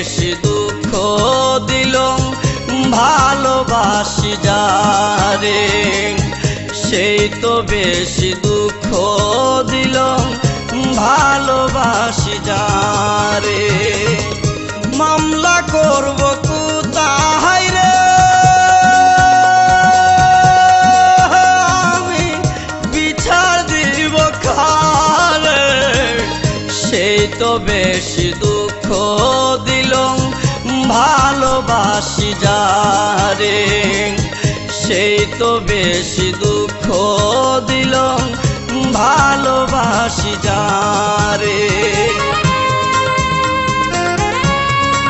বেশি দুঃখ দিল ভালোবাসি যারে, সেই তো বেশি দুঃখ দিল ভালোবাসি যারে। মামলা করব কোথায় রে, আমি বিচার দিব কারে, সেই তো বেশি দুঃখ দিল ভালোবাসি যারে, সেই তো বেশি দুঃখ দিল ভালোবাসি যারে।